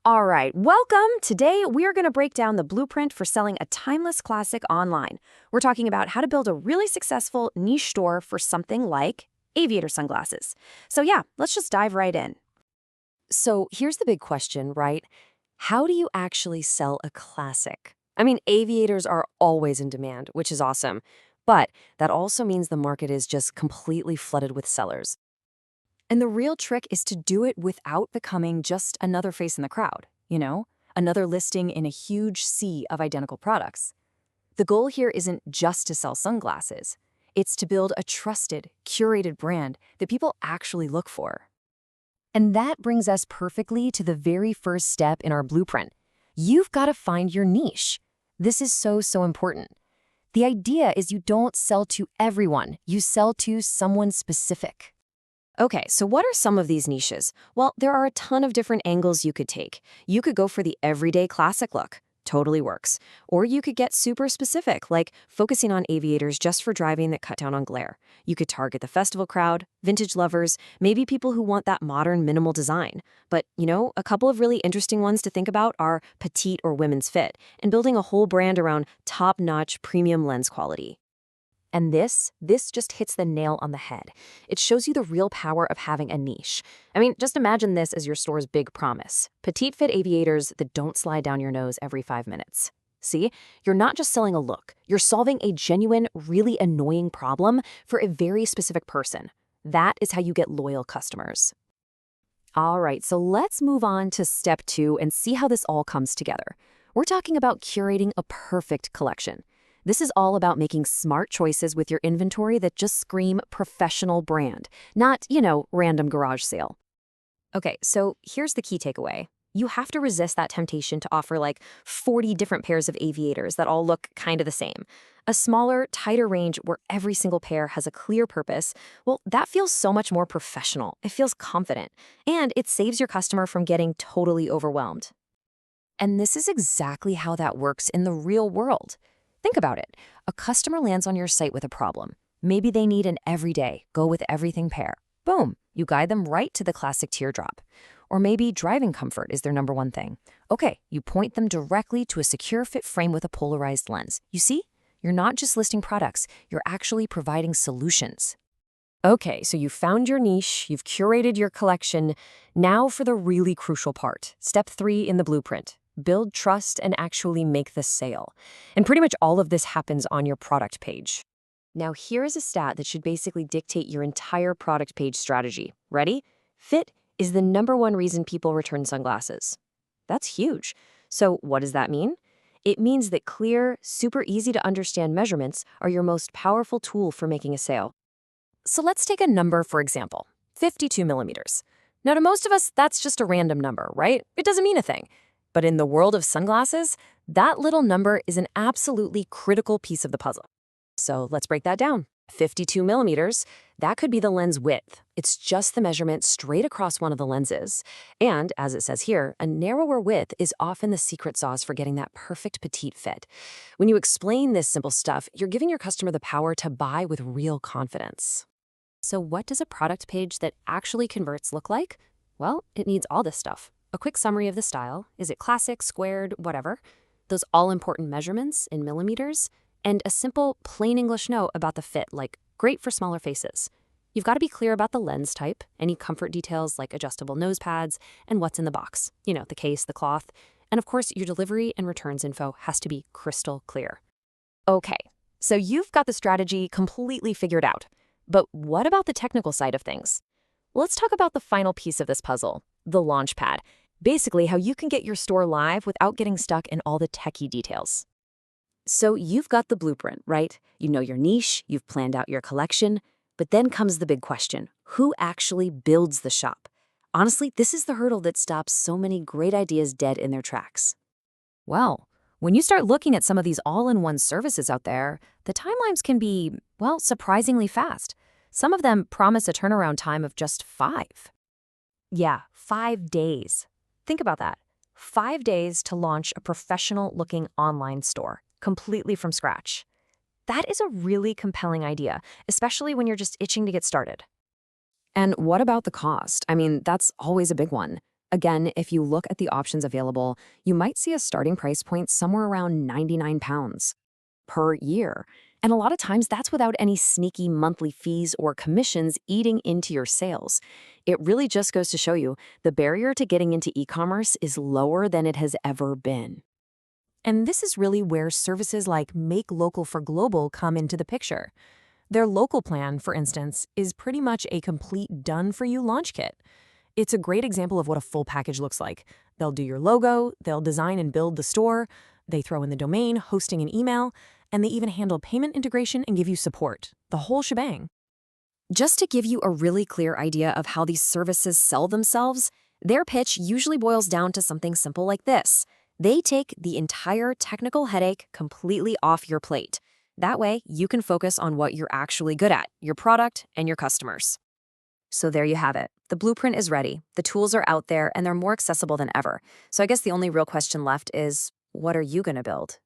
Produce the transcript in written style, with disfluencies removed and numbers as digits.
All right, welcome. Today, we are going to break down the blueprint for selling a timeless classic online. We're talking about how to build a really successful niche store for something like Aviator sunglasses. So yeah, let's just dive right in. So here's the big question, right? How do you actually sell a classic? I mean, aviators are always in demand, which is awesome. But that also means the market is just completely flooded with sellers. And the real trick is to do it without becoming just another face in the crowd, another listing in a huge sea of identical products. The goal here isn't just to sell sunglasses. It's to build a trusted, curated brand that people actually look for. And that brings us perfectly to the very first step in our blueprint. You've got to find your niche. This is so important. The idea is you don't sell to everyone. You sell to someone specific. Okay, so what are some of these niches? Well, there are a ton of different angles you could take. You could go for the everyday classic look. Totally works. Or you could get super specific, like focusing on aviators just for driving that cut down on glare. You could target the festival crowd, vintage lovers, maybe people who want that modern minimal design. But, a couple of really interesting ones to think about are petite or women's fit, and building a whole brand around top-notch premium lens quality. And this just hits the nail on the head. It shows you the real power of having a niche. I mean, just imagine this as your store's big promise. Petite fit aviators that don't slide down your nose every 5 minutes. See, you're not just selling a look. You're solving a genuine, really annoying problem for a very specific person. That is how you get loyal customers. All right, so let's move on to step 2 and see how this all comes together. We're talking about curating a perfect collection. This is all about making smart choices with your inventory that just scream professional brand, not, random garage sale. Okay, so here's the key takeaway. You have to resist that temptation to offer like 40 different pairs of aviators that all look kind of the same. A smaller, tighter range where every single pair has a clear purpose, well, that feels so much more professional. It feels confident, and it saves your customer from getting totally overwhelmed. And this is exactly how that works in the real world. Think about it. A customer lands on your site with a problem. Maybe they need an everyday, go with everything pair. Boom, you guide them right to the classic teardrop. Or maybe driving comfort is their number one thing. Okay, you point them directly to a secure fit frame with a polarized lens. You see? You're not just listing products, you're actually providing solutions. Okay, so you found your niche, you've curated your collection. Now for the really crucial part, step 3 in the blueprint. Build trust and actually make the sale. And pretty much all of this happens on your product page. Now here is a stat that should basically dictate your entire product page strategy. Ready? Fit is the number one reason people return sunglasses. That's huge. So what does that mean? It means that clear, super easy to understand measurements are your most powerful tool for making a sale. So let's take a number, for example, 52 millimeters. Now to most of us, that's just a random number, right? It doesn't mean a thing. But in the world of sunglasses, that little number is an absolutely critical piece of the puzzle. So let's break that down. 52 millimeters, that could be the lens width. It's just the measurement straight across one of the lenses. And as it says here, a narrower width is often the secret sauce for getting that perfect petite fit. When you explain this simple stuff, you're giving your customer the power to buy with real confidence. So what does a product page that actually converts look like? Well, it needs all this stuff. A quick summary of the style. Is it classic, squared, whatever? Those all-important measurements in millimeters. And a simple, plain English note about the fit, like great for smaller faces. You've got to be clear about the lens type, any comfort details like adjustable nose pads, and what's in the box. The case, the cloth. And of course, your delivery and returns info has to be crystal clear. Okay, so you've got the strategy completely figured out. But what about the technical side of things? Let's talk about the final piece of this puzzle, the launch pad. Basically, how you can get your store live without getting stuck in all the techie details. So you've got the blueprint, right? You know your niche, you've planned out your collection, but then comes the big question. Who actually builds the shop? Honestly, this is the hurdle that stops so many great ideas dead in their tracks. Well, when you start looking at some of these all-in-one services out there, the timelines can be, surprisingly fast. Some of them promise a turnaround time of just 5. Yeah, 5 days. Think about that. 5 days to launch a professional-looking online store, completely from scratch. That is a really compelling idea, especially when you're just itching to get started. And what about the cost? I mean, that's always a big one. Again, if you look at the options available, you might see a starting price point somewhere around £99 per year. And a lot of times that's without any sneaky monthly fees or commissions eating into your sales. It really just goes to show you the barrier to getting into e-commerce is lower than it has ever been. And this is really where services like Make Local for Global come into the picture. Their local plan, for instance, is pretty much a complete done-for-you launch kit. It's a great example of what a full package looks like. They'll do your logo, they'll design and build the store, they throw in the domain, hosting and email, and they even handle payment integration and give you support. The whole shebang. Just to give you a really clear idea of how these services sell themselves, their pitch usually boils down to something simple like this. They take the entire technical headache completely off your plate. That way, you can focus on what you're actually good at, your product and your customers. So there you have it. The blueprint is ready. The tools are out there and they're more accessible than ever. So I guess the only real question left is, what are you going to build?